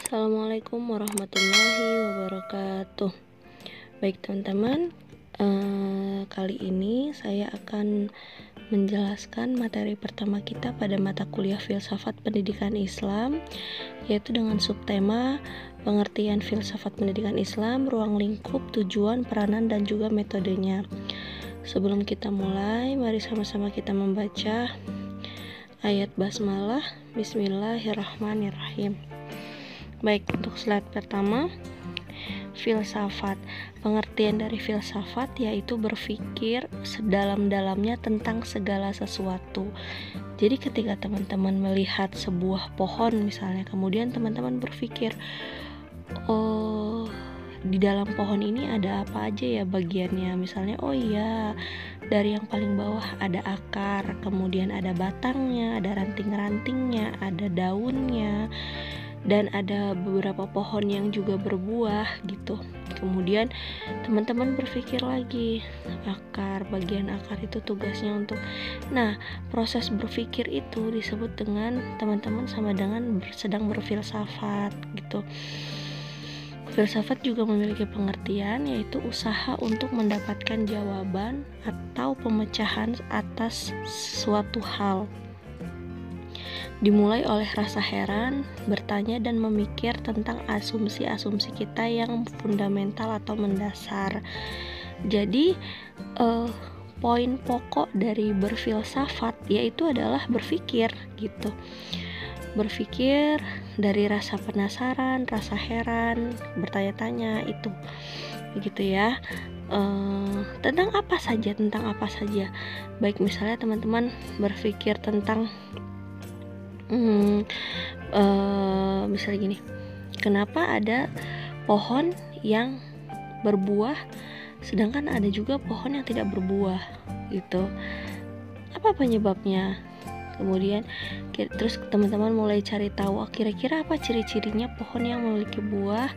Assalamualaikum warahmatullahi wabarakatuh. Baik teman-teman, kali ini saya akan menjelaskan materi pertama kita pada mata kuliah Filsafat Pendidikan Islam, yaitu dengan subtema pengertian filsafat pendidikan Islam, ruang lingkup, tujuan, peranan, dan juga metodenya. Sebelum kita mulai, mari sama-sama kita membaca ayat basmalah. Bismillahirrahmanirrahim. Baik, untuk slide pertama, filsafat. Pengertian dari filsafat yaitu berpikir sedalam-dalamnya tentang segala sesuatu. Jadi ketika teman-teman melihat sebuah pohon misalnya, kemudian teman-teman berpikir, oh, di dalam pohon ini ada apa aja ya bagiannya. Misalnya, oh iya, dari yang paling bawah ada akar, kemudian ada batangnya, ada ranting-rantingnya, ada daunnya, dan ada beberapa pohon yang juga berbuah gitu. Kemudian teman-teman berpikir lagi, bagian akar itu tugasnya untuk. Nah, proses berpikir itu disebut dengan teman-teman sama dengan sedang berfilsafat gitu. Filsafat juga memiliki pengertian, yaitu usaha untuk mendapatkan jawaban atau pemecahan atas suatu hal. Dimulai oleh rasa heran, bertanya dan memikir tentang asumsi-asumsi kita yang fundamental atau mendasar. Jadi, poin pokok dari berfilsafat yaitu adalah berpikir gitu. Berpikir dari rasa penasaran, rasa heran, bertanya-tanya itu. Begitu ya. Tentang apa saja. Baik, misalnya teman-teman berpikir tentang misalnya gini, kenapa ada pohon yang berbuah sedangkan ada juga pohon yang tidak berbuah gitu, apa penyebabnya? Kemudian terus teman-teman mulai cari tahu, kira-kira apa ciri-cirinya pohon yang memiliki buah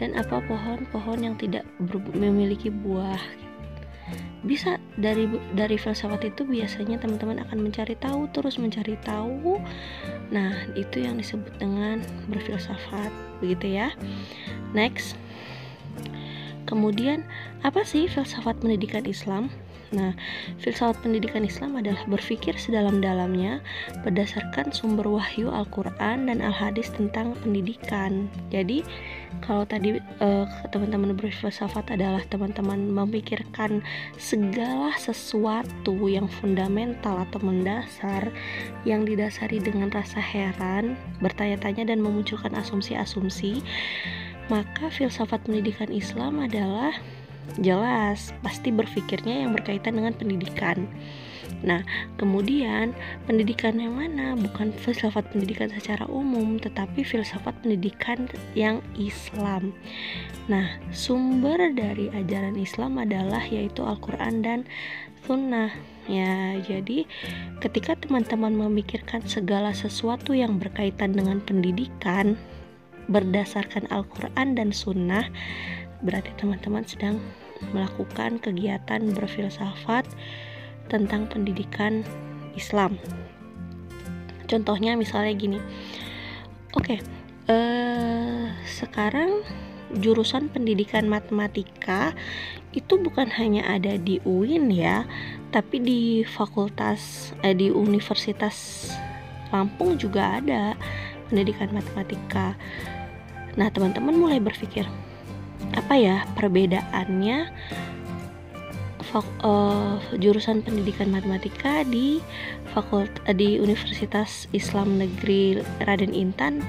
dan apa pohon-pohon yang tidak memiliki buah. Bisa dari filsafat itu biasanya teman-teman akan mencari tahu. Nah, itu yang disebut dengan berfilsafat, begitu ya. Next. Kemudian, apa sih filsafat pendidikan Islam? Nah, filsafat pendidikan Islam adalah berpikir sedalam-dalamnya berdasarkan sumber wahyu Al-Quran dan Al-Hadis tentang pendidikan. Jadi, kalau tadi teman-teman berfilsafat adalah teman-teman memikirkan segala sesuatu yang fundamental atau mendasar, yang didasari dengan rasa heran, bertanya-tanya dan memunculkan asumsi-asumsi, maka filsafat pendidikan Islam adalah jelas pasti berpikirnya yang berkaitan dengan pendidikan. Nah, kemudian pendidikan yang mana? Bukan filsafat pendidikan secara umum, tetapi filsafat pendidikan yang Islam. Nah, sumber dari ajaran Islam adalah yaitu Al-Quran dan Sunnah. Ya, jadi ketika teman-teman memikirkan segala sesuatu yang berkaitan dengan pendidikan berdasarkan Al-Quran dan Sunnah, berarti teman-teman sedang melakukan kegiatan berfilsafat tentang pendidikan Islam. Contohnya misalnya gini, sekarang jurusan pendidikan matematika itu bukan hanya ada di UIN ya, tapi di di Universitas Lampung juga ada pendidikan matematika. Nah, teman-teman mulai berpikir, apa ya perbedaannya jurusan pendidikan matematika di Universitas Islam Negeri Raden Intan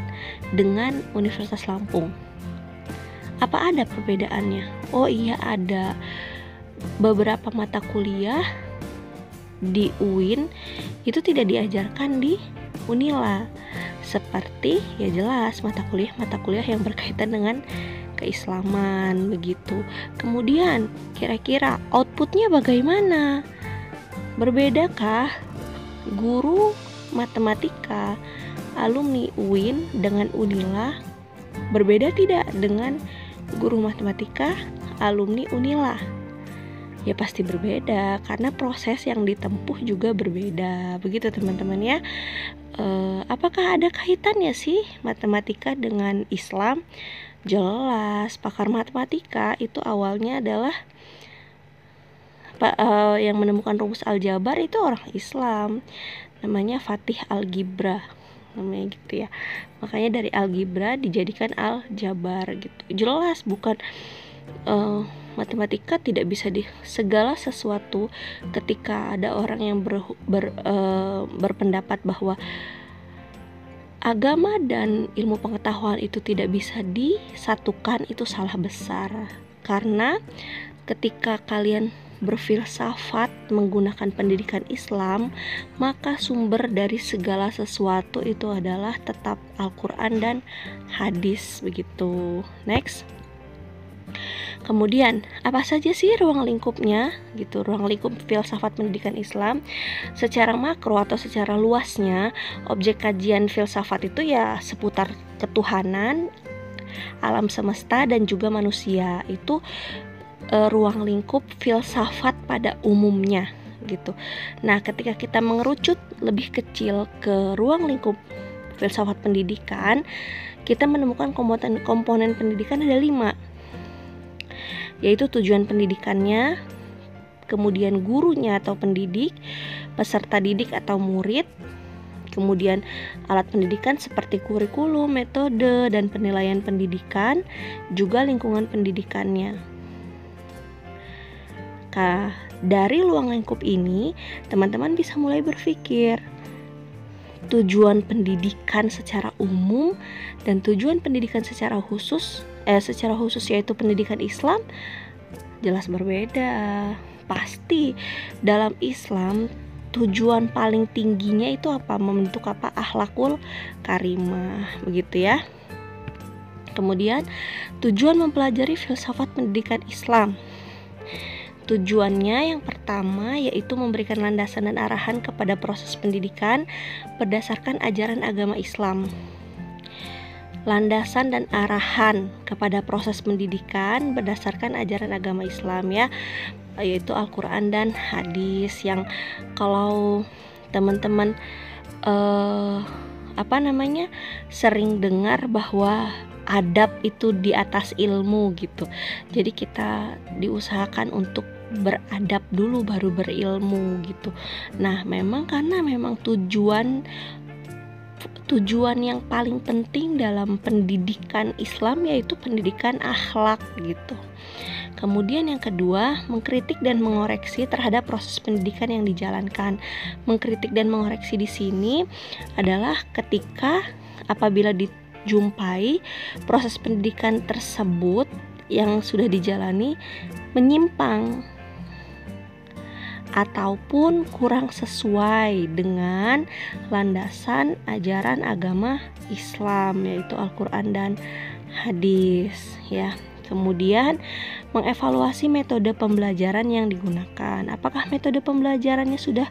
dengan Universitas Lampung? Apa ada perbedaannya? Oh iya, ada. Beberapa mata kuliah di UIN itu tidak diajarkan di Unila, seperti ya jelas mata kuliah yang berkaitan dengan keislaman begitu. Kemudian kira-kira outputnya bagaimana? Berbedakah guru matematika alumni UIN dengan Unila? Berbeda tidak dengan guru matematika alumni Unila? Ya pasti berbeda, karena proses yang ditempuh juga berbeda. Begitu teman-teman ya. Apakah ada kaitannya sih matematika dengan Islam? Jelas, pakar matematika itu awalnya adalah yang menemukan rumus aljabar itu orang Islam, namanya Fatih Algebra, namanya gitu ya. Makanya dari algebra dijadikan aljabar gitu. Jelas bukan matematika tidak bisa di segala sesuatu. Ketika ada orang yang berpendapat bahwa agama dan ilmu pengetahuan itu tidak bisa disatukan, itu salah besar. Karena ketika kalian berfilsafat menggunakan pendidikan Islam, maka sumber dari segala sesuatu itu adalah tetap Al-Quran dan hadis, begitu. Next. Kemudian, apa saja sih ruang lingkupnya gitu, ruang lingkup filsafat pendidikan Islam? Secara makro atau secara luasnya, objek kajian filsafat itu ya seputar ketuhanan, alam semesta dan juga manusia. Itu ruang lingkup filsafat pada umumnya gitu. Nah, ketika kita mengerucut lebih kecil ke ruang lingkup filsafat pendidikan, kita menemukan komponen pendidikan ada 5, yaitu tujuan pendidikannya, kemudian gurunya atau pendidik, peserta didik atau murid, kemudian alat pendidikan seperti kurikulum, metode, dan penilaian pendidikan, juga lingkungan pendidikannya. Dari ruang lingkup ini, teman-teman bisa mulai berpikir tujuan pendidikan secara umum dan tujuan pendidikan secara khusus yaitu pendidikan Islam jelas berbeda. Pasti dalam Islam tujuan paling tingginya itu apa? Membentuk apa? Akhlakul karimah, begitu ya. Kemudian tujuan mempelajari filsafat pendidikan Islam. Tujuannya yang pertama yaitu memberikan landasan dan arahan kepada proses pendidikan berdasarkan ajaran agama Islam. Landasan dan arahan kepada proses pendidikan berdasarkan ajaran agama Islam ya, yaitu Al-Quran dan hadis, yang kalau teman-teman sering dengar bahwa adab itu di atas ilmu gitu. Jadi kita diusahakan untuk beradab dulu baru berilmu gitu. Nah, karena tujuan yang paling penting dalam pendidikan Islam yaitu pendidikan akhlak gitu. Kemudian yang kedua, mengkritik dan mengoreksi terhadap proses pendidikan yang dijalankan. Mengkritik dan mengoreksi di sini adalah ketika apabila dijumpai proses pendidikan tersebut yang sudah dijalani menyimpang ataupun kurang sesuai dengan landasan ajaran agama Islam, yaitu Al-Quran dan hadis ya. Kemudian mengevaluasi metode pembelajaran yang digunakan. Apakah metode pembelajarannya sudah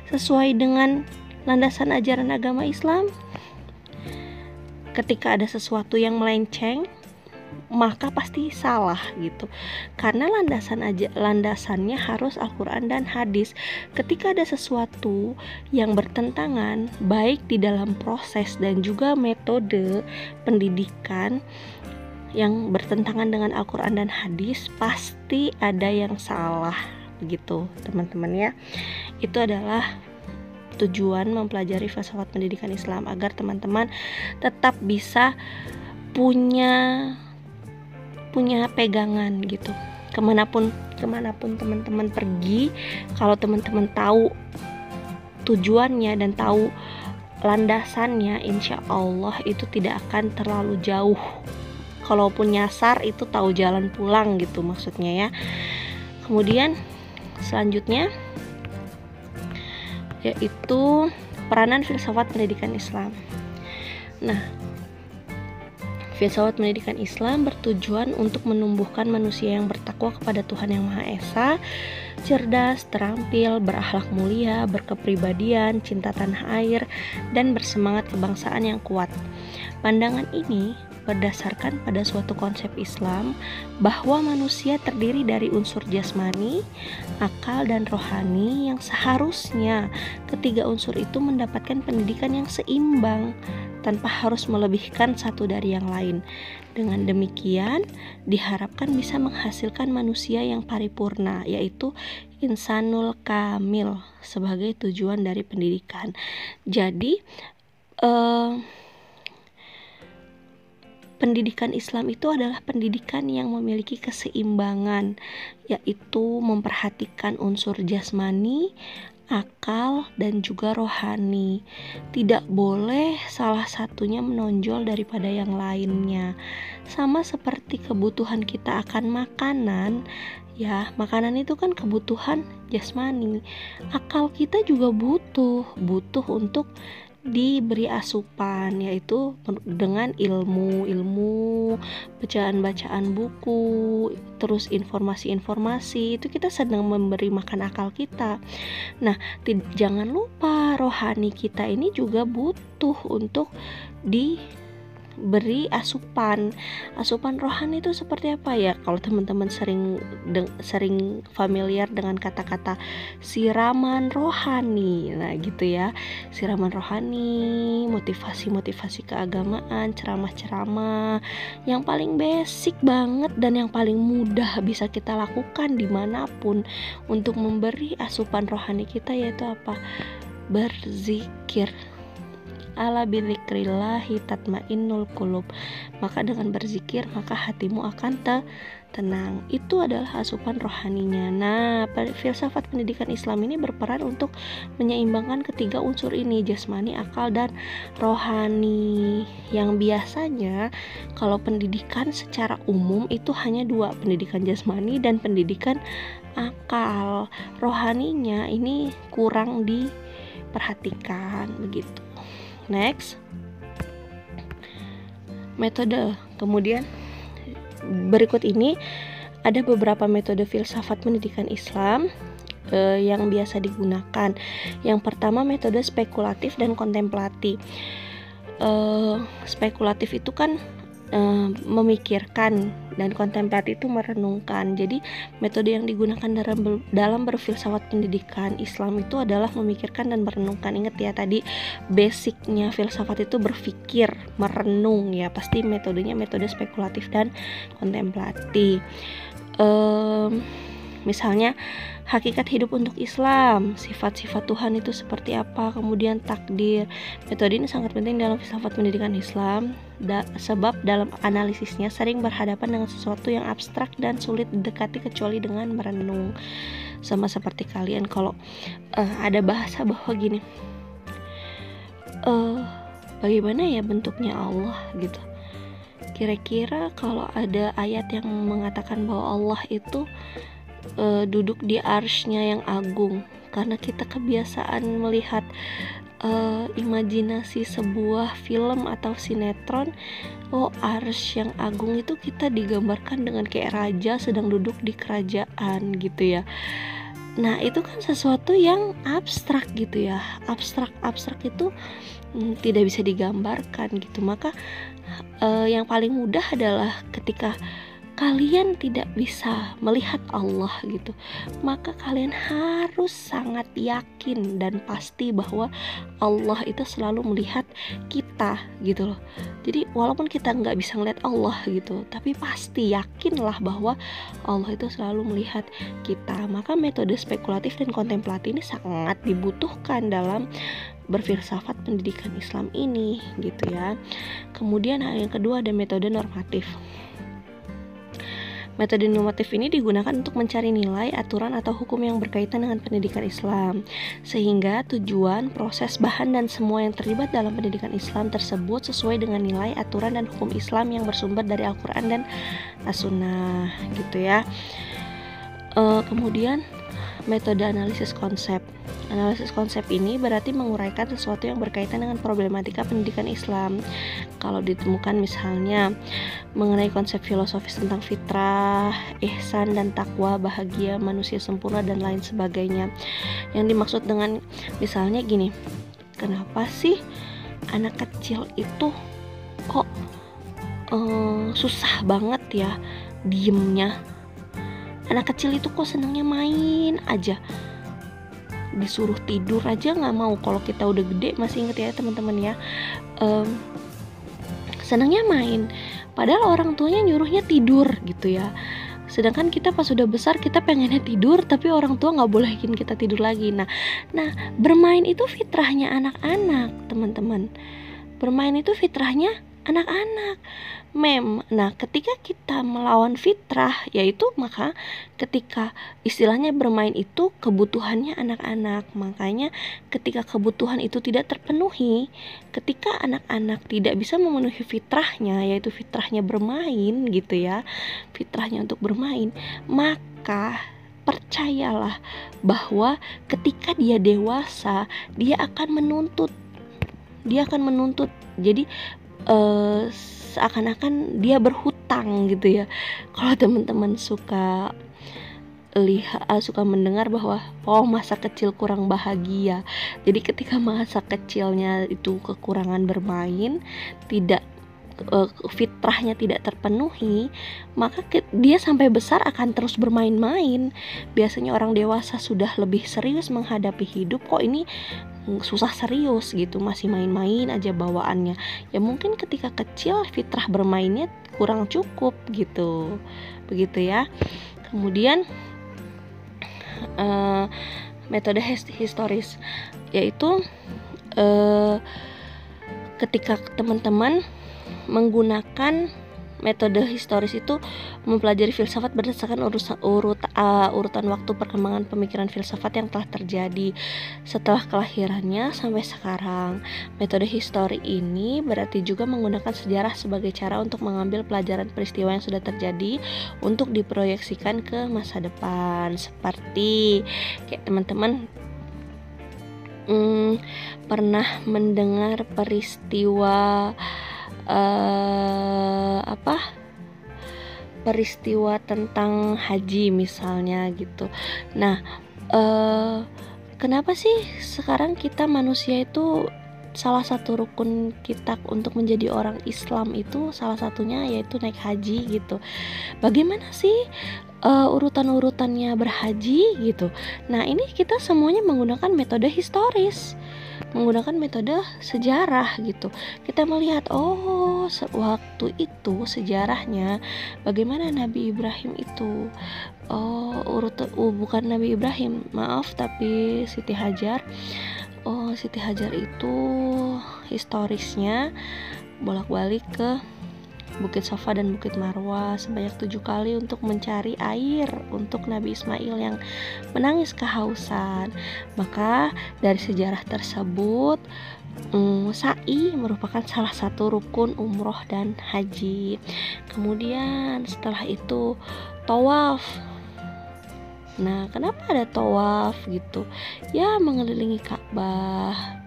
sesuai dengan landasan ajaran agama Islam? Ketika ada sesuatu yang melenceng, maka pasti salah gitu. Karena landasannya harus Al-Quran dan hadis. Ketika ada sesuatu yang bertentangan baik di dalam proses dan juga metode pendidikan yang bertentangan dengan Al-Quran dan hadis, pasti ada yang salah begitu teman-teman ya. Itu adalah tujuan mempelajari filsafat pendidikan Islam, agar teman-teman tetap bisa punya pegangan gitu. Kemanapun teman-teman pergi, kalau teman-teman tahu tujuannya dan tahu landasannya, insya Allah itu tidak akan terlalu jauh. Kalaupun nyasar itu tahu jalan pulang gitu maksudnya ya. Kemudian selanjutnya yaitu peranan filsafat pendidikan Islam. Nah, filsafat pendidikan Islam bertujuan untuk menumbuhkan manusia yang bertakwa kepada Tuhan Yang Maha Esa, cerdas, terampil, berakhlak mulia, berkepribadian, cinta tanah air, dan bersemangat kebangsaan yang kuat. Pandangan ini berdasarkan pada suatu konsep Islam bahwa manusia terdiri dari unsur jasmani, akal, dan rohani yang seharusnya ketiga unsur itu mendapatkan pendidikan yang seimbang tanpa harus melebihkan satu dari yang lain. Dengan demikian, diharapkan bisa menghasilkan manusia yang paripurna, yaitu insanul kamil sebagai tujuan dari pendidikan. Jadi, pendidikan Islam itu adalah pendidikan yang memiliki keseimbangan, yaitu memperhatikan unsur jasmani, akal, dan juga rohani. Tidak boleh salah satunya menonjol daripada yang lainnya. Sama seperti kebutuhan kita akan makanan, ya, makanan itu kan kebutuhan jasmani. Akal kita juga butuh untuk diberi asupan, yaitu dengan ilmu, bacaan-bacaan buku, terus informasi-informasi, itu kita sedang memberi makan akal kita. Nah, jangan lupa rohani kita ini juga butuh untuk diberi asupan rohani. Itu seperti apa ya? Kalau teman-teman sering familiar dengan kata-kata siraman rohani, nah gitu ya, siraman rohani, motivasi keagamaan, ceramah-ceramah yang paling basic banget dan yang paling mudah bisa kita lakukan dimanapun untuk memberi asupan rohani kita, yaitu apa? Berzikir. Ala bidzikrillahi tatmainnul qulub. Maka dengan berzikir maka hatimu akan tenang. Itu adalah asupan rohaninya. Nah, filsafat pendidikan Islam ini berperan untuk menyeimbangkan ketiga unsur ini, jasmani, akal, dan rohani. Yang biasanya kalau pendidikan secara umum itu hanya dua, pendidikan jasmani dan pendidikan akal. Rohaninya ini kurang diperhatikan begitu. Next, metode. Kemudian berikut ini ada beberapa metode filsafat pendidikan Islam yang biasa digunakan. Yang pertama, metode spekulatif dan kontemplatif. Spekulatif itu kan memikirkan, dan kontemplatif itu merenungkan. Jadi metode yang digunakan dalam berfilsafat pendidikan Islam itu adalah memikirkan dan merenungkan. Ingat ya, tadi basicnya filsafat itu berpikir, merenung ya, pasti metodenya metode spekulatif dan kontemplatif. Misalnya hakikat hidup untuk Islam, sifat-sifat Tuhan itu seperti apa, kemudian takdir. Metode ini sangat penting dalam filsafat pendidikan Islam, sebab dalam analisisnya sering berhadapan dengan sesuatu yang abstrak dan sulit didekati kecuali dengan merenung. Sama seperti kalian kalau ada bahasa bahwa gini, bagaimana ya bentuknya Allah gitu. Kira-kira kalau ada ayat yang mengatakan bahwa Allah itu duduk di arsy-nya yang agung, karena kita kebiasaan melihat imajinasi sebuah film atau sinetron, arsy yang agung itu kita digambarkan dengan kayak raja sedang duduk di kerajaan gitu ya. Nah, itu kan sesuatu yang abstrak gitu ya. Abstrak itu tidak bisa digambarkan gitu. Maka yang paling mudah adalah ketika kalian tidak bisa melihat Allah gitu, maka kalian harus sangat yakin dan pasti bahwa Allah itu selalu melihat kita gitu loh. Jadi walaupun kita nggak bisa melihat Allah gitu, tapi pasti yakinlah bahwa Allah itu selalu melihat kita. Maka metode spekulatif dan kontemplatif ini sangat dibutuhkan dalam berfilsafat pendidikan Islam ini gitu ya. Kemudian yang kedua ada metode normatif. Metode normatif ini digunakan untuk mencari nilai, aturan, atau hukum yang berkaitan dengan pendidikan Islam, sehingga tujuan, proses, bahan, dan semua yang terlibat dalam pendidikan Islam tersebut sesuai dengan nilai, aturan, dan hukum Islam yang bersumber dari Al-Quran dan As-Sunnah gitu ya. Kemudian metode analisis konsep. Analisis konsep ini berarti menguraikan sesuatu yang berkaitan dengan problematika pendidikan Islam. Kalau ditemukan misalnya mengenai konsep filosofis tentang fitrah, ihsan dan takwa, bahagia, manusia sempurna, dan lain sebagainya. Yang dimaksud dengan misalnya gini, kenapa sih anak kecil itu kok susah banget ya diemnya. Anak kecil itu kok senangnya main aja, disuruh tidur aja nggak mau. Kalau kita udah gede, masih inget ya teman-teman ya, senangnya main, padahal orang tuanya nyuruhnya tidur gitu ya. Sedangkan kita pas sudah besar, kita pengennya tidur, tapi orang tua nggak bolehin kita tidur lagi. Nah, bermain itu fitrahnya anak-anak, teman-teman. Bermain itu fitrahnya anak-anak. Nah, ketika kita melawan fitrah, yaitu maka ketika istilahnya bermain itu kebutuhannya anak-anak. Makanya ketika kebutuhan itu tidak terpenuhi, ketika anak-anak tidak bisa memenuhi fitrahnya, yaitu fitrahnya bermain gitu ya, fitrahnya untuk bermain, maka percayalah bahwa ketika dia dewasa, dia akan menuntut. Jadi seakan-akan dia berhutang gitu ya. Kalau teman-teman suka mendengar bahwa masa kecil kurang bahagia, jadi ketika masa kecilnya itu kekurangan bermain, tidak fitrahnya tidak terpenuhi, maka dia sampai besar akan terus bermain-main. Biasanya orang dewasa sudah lebih serius menghadapi hidup, kok ini susah serius gitu, masih main-main aja bawaannya. Ya mungkin ketika kecil fitrah bermainnya kurang cukup gitu, begitu ya. Kemudian metode historis, yaitu ketika teman-teman menggunakan metode historis itu mempelajari filsafat berdasarkan urutan waktu perkembangan pemikiran filsafat yang telah terjadi setelah kelahirannya sampai sekarang. Metode histori ini berarti juga menggunakan sejarah sebagai cara untuk mengambil pelajaran peristiwa yang sudah terjadi untuk diproyeksikan ke masa depan. Seperti kayak teman-teman pernah mendengar peristiwa peristiwa tentang haji misalnya gitu. Nah, kenapa sih sekarang kita manusia itu salah satu rukun kita untuk menjadi orang Islam itu salah satunya yaitu naik haji gitu. Bagaimana sih urutan-urutannya berhaji gitu. Nah, ini kita semuanya menggunakan metode historis, menggunakan metode sejarah gitu. Kita melihat waktu itu sejarahnya bagaimana Nabi Ibrahim itu bukan Nabi Ibrahim, maaf, tapi Siti Hajar. Siti Hajar itu historisnya bolak-balik ke Bukit Safa dan Bukit Marwah sebanyak 7 kali untuk mencari air untuk Nabi Ismail yang menangis kehausan. Maka dari sejarah tersebut, sa'i merupakan salah satu rukun umroh dan haji. Kemudian setelah itu tawaf. Nah, kenapa ada tawaf gitu? Ya, mengelilingi Ka'bah.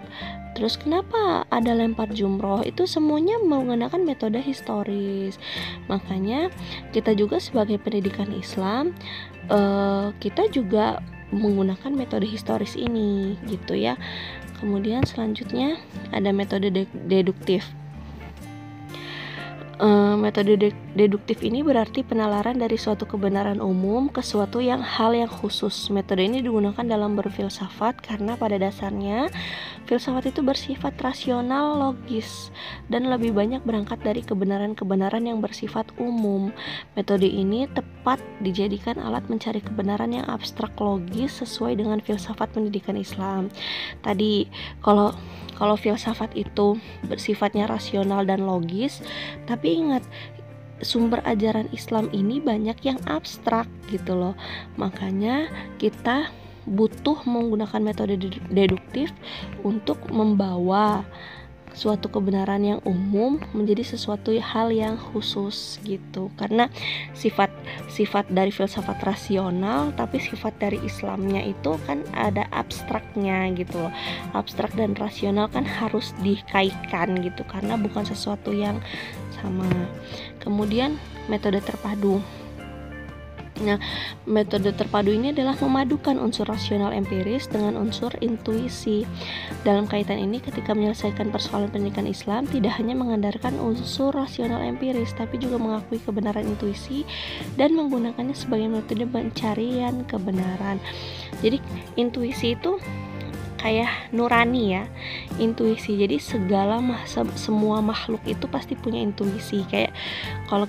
Terus kenapa ada lempar jumroh? Itu semuanya menggunakan metode historis. Makanya kita juga sebagai pendidikan Islam, kita juga menggunakan metode historis ini gitu ya. Kemudian selanjutnya ada metode deduktif. Metode deduktif ini berarti penalaran dari suatu kebenaran umum ke suatu hal yang khusus. Metode ini digunakan dalam berfilsafat karena pada dasarnya filsafat itu bersifat rasional, logis, dan lebih banyak berangkat dari kebenaran-kebenaran yang bersifat umum. Metode ini tepat dijadikan alat mencari kebenaran yang abstrak logis sesuai dengan filsafat pendidikan Islam. Tadi kalau filsafat itu bersifatnya rasional dan logis, tapi ingat, sumber ajaran Islam ini banyak yang abstrak gitu loh. Makanya kita butuh menggunakan metode deduktif untuk membawa suatu kebenaran yang umum menjadi sesuatu hal yang khusus gitu. Karena sifat dari filsafat rasional, tapi sifat dari Islamnya itu kan ada abstraknya gitu loh. Abstrak dan rasional kan harus dikaitkan gitu karena bukan sesuatu yang sama. Kemudian metode terpadu. Nah, metode terpadu ini adalah memadukan unsur rasional empiris dengan unsur intuisi. Dalam kaitan ini, ketika menyelesaikan persoalan pendidikan Islam, tidak hanya mengandalkan unsur rasional empiris, tapi juga mengakui kebenaran intuisi dan menggunakannya sebagai metode pencarian kebenaran. Jadi, intuisi itu kayak nurani ya, intuisi. Jadi semua makhluk itu pasti punya intuisi. Kayak kalau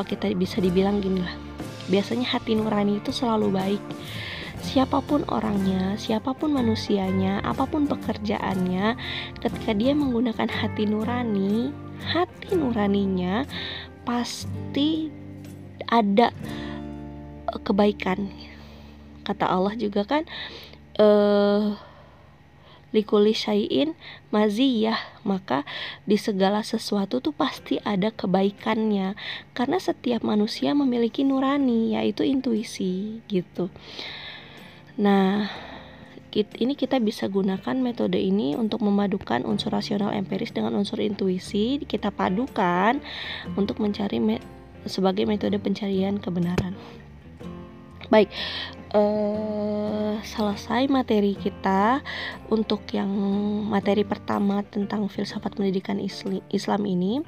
kita bisa dibilang gini lah, biasanya hati nurani itu selalu baik. Siapapun orangnya, siapapun manusianya, apapun pekerjaannya, ketika dia menggunakan hati nuraninya pasti ada kebaikan. Kata Allah juga kan, likuli syai'in maziyah, maka di segala sesuatu tuh pasti ada kebaikannya, karena setiap manusia memiliki nurani, yaitu intuisi gitu. Nah, ini kita bisa gunakan metode ini untuk memadukan unsur rasional empiris dengan unsur intuisi, kita padukan untuk mencari sebagai metode pencarian kebenaran. Baik, selesai materi kita untuk yang materi pertama tentang filsafat pendidikan Islam ini.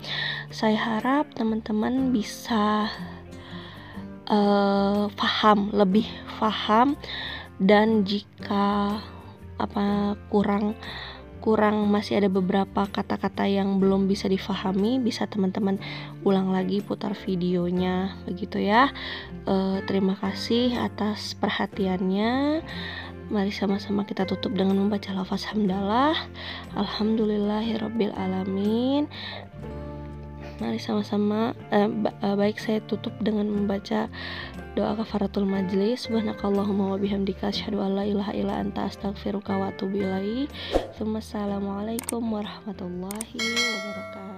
Saya harap teman-teman bisa lebih paham, dan jika kurang masih ada beberapa kata-kata yang belum bisa difahami, bisa teman-teman ulang lagi, putar videonya begitu ya. Terima kasih atas perhatiannya. Mari sama-sama kita tutup dengan membaca lafaz hamdalah. Alhamdulillahirabbil alamin. Mari sama-sama baik, saya tutup dengan membaca doa kafaratul majlis. Subhanakallahumma wa bihamdika asyhadu an la ilaha illa anta astaghfiruka wa atubu ilaik. Assalamualaikum warahmatullahi wabarakatuh.